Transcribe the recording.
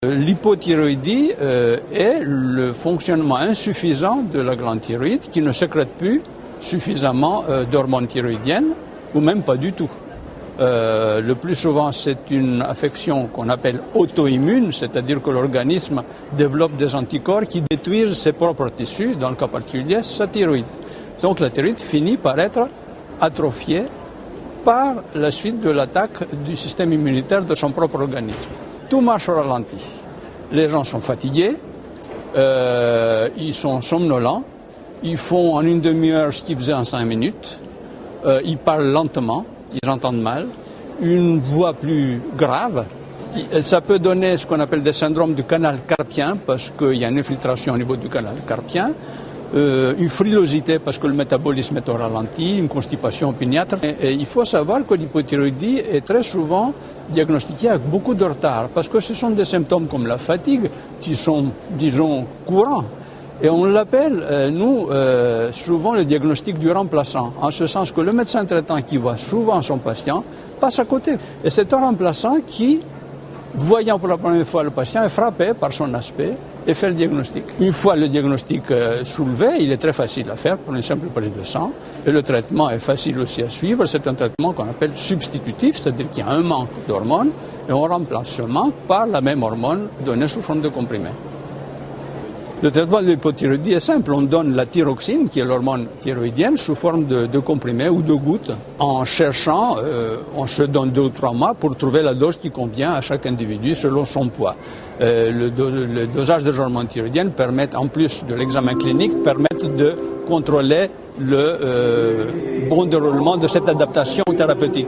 L'hypothyroïdie est le fonctionnement insuffisant de la glande thyroïde qui ne sécrète plus suffisamment d'hormones thyroïdiennes ou même pas du tout. Le plus souvent, c'est une affection qu'on appelle auto-immune, c'est-à-dire que l'organisme développe des anticorps qui détruisent ses propres tissus, dans le cas particulier, sa thyroïde. Donc la thyroïde finit par être atrophiée par la suite de l'attaque du système immunitaire de son propre organisme. Tout marche au ralenti. Les gens sont fatigués, ils sont somnolents, ils font en une demi-heure ce qu'ils faisaient en 5 minutes, ils parlent lentement, ils entendent mal, une voix plus grave. Ça peut donner ce qu'on appelle des syndromes du canal carpien parce qu'il y a une infiltration au niveau du canal carpien, une frilosité parce que le métabolisme est au ralenti, une constipation opiniâtre. Et il faut savoir que l'hypothyroïdie est très souvent diagnostiquée avec beaucoup de retard parce que ce sont des symptômes comme la fatigue qui sont, disons, courants. Et on l'appelle, souvent le diagnostic du remplaçant, en ce sens que le médecin traitant qui voit souvent son patient passe à côté. Et c'est un remplaçant qui, voyant pour la première fois le patient, est frappé par son aspect et fait le diagnostic. Une fois le diagnostic soulevé, il est très facile à faire pour une simple prise de sang. Et le traitement est facile aussi à suivre. C'est un traitement qu'on appelle substitutif, c'est-à-dire qu'il y a un manque d'hormones et on remplace ce manque par la même hormone donnée sous forme de comprimé. Le traitement de l'hypothyroïdie est simple. On donne la thyroxine, qui est l'hormone thyroïdienne, sous forme de comprimés ou de gouttes. En cherchant, on se donne 2 ou 3 mois pour trouver la dose qui convient à chaque individu selon son poids. Le dosage des hormones thyroïdiennes permet, en plus de l'examen clinique, permettent de contrôler le bon déroulement de cette adaptation thérapeutique.